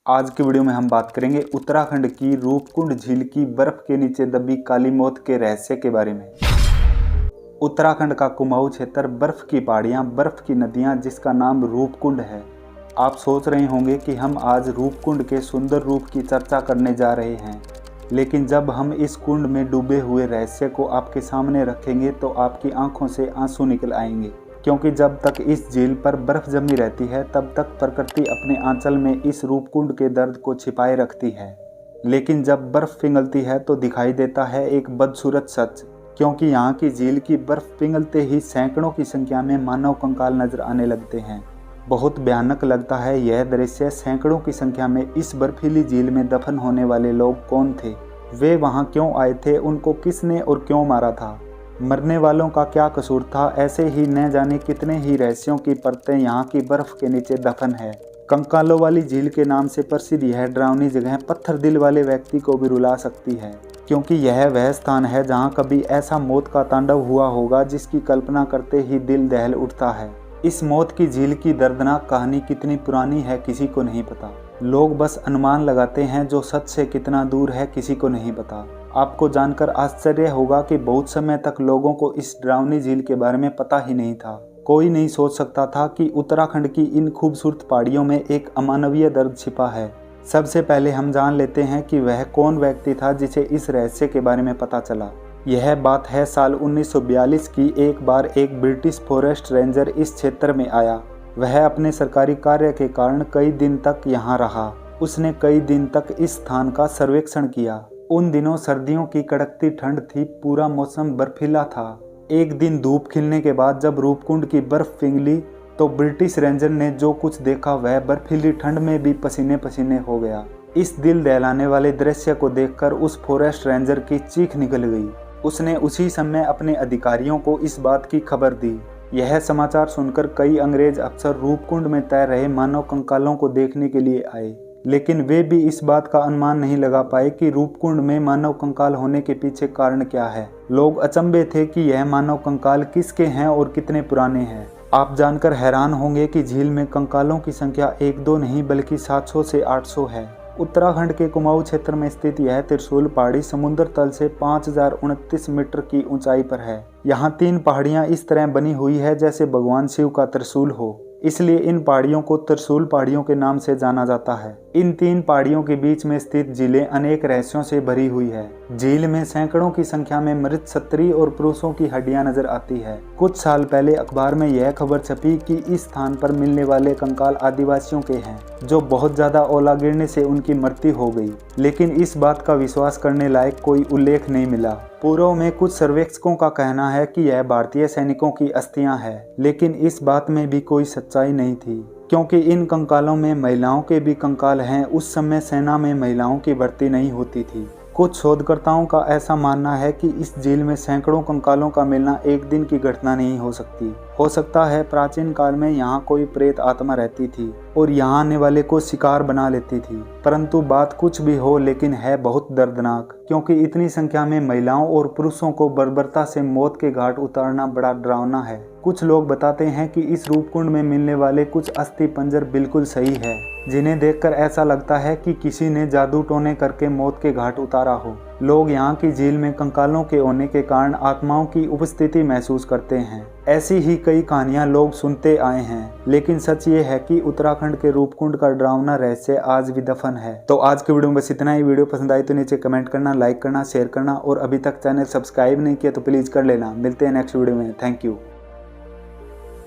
आज की वीडियो में हम बात करेंगे उत्तराखंड की रूपकुंड झील की बर्फ के नीचे दबी काली मौत के रहस्य के बारे में। उत्तराखंड का कुमाऊं क्षेत्र बर्फ की पहाड़ियां, बर्फ की नदियां, जिसका नाम रूपकुंड है। आप सोच रहे होंगे कि हम आज रूपकुंड के सुंदर रूप की चर्चा करने जा रहे हैं, लेकिन जब हम इस कुंड में डूबे हुए रहस्य को आपके सामने रखेंगे तो आपकी आंखों से आंसू निकल आएंगे, क्योंकि जब तक इस झील पर बर्फ जमी रहती है तब तक प्रकृति अपने आंचल में इस रूपकुंड के दर्द को छिपाए रखती है। लेकिन जब बर्फ पिघलती है तो दिखाई देता है एक बदसूरत सच, क्योंकि यहाँ की झील की बर्फ पिघलते ही सैकड़ों की संख्या में मानव कंकाल नजर आने लगते हैं। बहुत भयानक लगता है यह दृश्य। सैकड़ों की संख्या में इस बर्फीली झील में दफन होने वाले लोग कौन थे, वे वहाँ क्यों आए थे, उनको किसने और क्यों मारा था, मरने वालों का क्या कसूर था। ऐसे ही न जाने कितने ही रहस्यों की परतें यहाँ की बर्फ के नीचे दफन है। कंकालों वाली झील के नाम से प्रसिद्ध यह डरावनी जगह पत्थर दिल वाले व्यक्ति को भी रुला सकती है, क्योंकि यह वह स्थान है जहाँ कभी ऐसा मौत का तांडव हुआ होगा जिसकी कल्पना करते ही दिल दहल उठता है। इस मौत की झील की दर्दनाक कहानी कितनी पुरानी है किसी को नहीं पता। लोग बस अनुमान लगाते हैं, जो सच से कितना दूर है किसी को नहीं पता। आपको जानकर आश्चर्य होगा कि बहुत समय तक लोगों को इस डरावनी झील के बारे में पता ही नहीं था। कोई नहीं सोच सकता था कि उत्तराखंड की इन खूबसूरत पहाड़ियों में एक अमानवीय दर्द छिपा है। सबसे पहले हम जान लेते हैं कि वह कौन व्यक्ति था जिसे इस रहस्य के बारे में पता चला। यह बात है साल 1942 की। एक बार एक ब्रिटिश फॉरेस्ट रेंजर इस क्षेत्र में आया। वह अपने सरकारी कार्य के कारण कई दिन तक यहाँ रहा। उसने कई दिन तक इस स्थान का सर्वेक्षण किया। उन दिनों सर्दियों की कड़कती ठंड थी, पूरा मौसम बर्फीला था। एक दिन धूप खिलने के बाद जब रूपकुंड की बर्फ पिघली तो ब्रिटिश रेंजर ने जो कुछ देखा वह बर्फीली ठंड में भी पसीने पसीने हो गया। इस दिल दहलाने वाले दृश्य को देखकर उस फॉरेस्ट रेंजर की चीख निकल गई। उसने उसी समय अपने अधिकारियों को इस बात की खबर दी। यह समाचार सुनकर कई अंग्रेज अफसर रूपकुंड में तैर रहे मानव कंकालों को देखने के लिए आए, लेकिन वे भी इस बात का अनुमान नहीं लगा पाए कि रूपकुंड में मानव कंकाल होने के पीछे कारण क्या है। लोग अचंभे थे कि यह मानव कंकाल किसके हैं और कितने पुराने हैं। आप जानकर हैरान होंगे कि झील में कंकालों की संख्या 1-2 नहीं बल्कि 700 से 800 है। उत्तराखंड के कुमाऊं क्षेत्र में स्थित यह त्रिशूल पहाड़ी समुद्र तल से 5029 मीटर की ऊंचाई पर है। यहाँ 3 पहाड़ियाँ इस तरह बनी हुई है जैसे भगवान शिव का त्रिशूल हो, इसलिए इन पहाड़ियों को त्रिशूल पहाड़ियों के नाम से जाना जाता है। इन 3 पहाड़ियों के बीच में स्थित झीलें अनेक रहस्यों से भरी हुई है। झील में सैकड़ों की संख्या में मृत स्त्री और पुरुषों की हड्डियां नजर आती है। कुछ साल पहले अखबार में यह खबर छपी कि इस स्थान पर मिलने वाले कंकाल आदिवासियों के हैं, जो बहुत ज्यादा ओला गिरने से उनकी मृत्यु हो गई, लेकिन इस बात का विश्वास करने लायक कोई उल्लेख नहीं मिला। पूर्व में कुछ सर्वेक्षकों का कहना है कि यह भारतीय सैनिकों की अस्थियां हैं, लेकिन इस बात में भी कोई सच्चाई नहीं थी, क्योंकि इन कंकालों में महिलाओं के भी कंकाल हैं। उस समय सेना में महिलाओं की भर्ती नहीं होती थी। कुछ शोधकर्ताओं का ऐसा मानना है कि इस झील में सैकड़ों कंकालों का मिलना एक दिन की घटना नहीं हो सकती। हो सकता है प्राचीन काल में यहाँ कोई प्रेत आत्मा रहती थी और यहाँ आने वाले को शिकार बना लेती थी। परंतु बात कुछ भी हो, लेकिन है बहुत दर्दनाक, क्योंकि इतनी संख्या में महिलाओं और पुरुषों को बर्बरता से मौत के घाट उतारना बड़ा डरावना है। कुछ लोग बताते हैं कि इस रूपकुंड में मिलने वाले कुछ अस्थि पंजर बिल्कुल सही है, जिन्हें देखकर ऐसा लगता है कि किसी ने जादू टोने करके मौत के घाट उतारा हो। लोग यहाँ की झील में कंकालों के होने के कारण आत्माओं की उपस्थिति महसूस करते हैं। ऐसी ही कई कहानियां लोग सुनते आए हैं, लेकिन सच ये है कि उत्तराखंड के रूपकुंड का डरावना रहस्य आज भी दफन है। तो आज के वीडियो में बस इतना ही। वीडियो पसंद आई तो नीचे कमेंट करना, लाइक करना, शेयर करना, और अभी तक चैनल सब्सक्राइब नहीं किया तो प्लीज कर लेना। मिलते हैं नेक्स्ट वीडियो में। Thank you.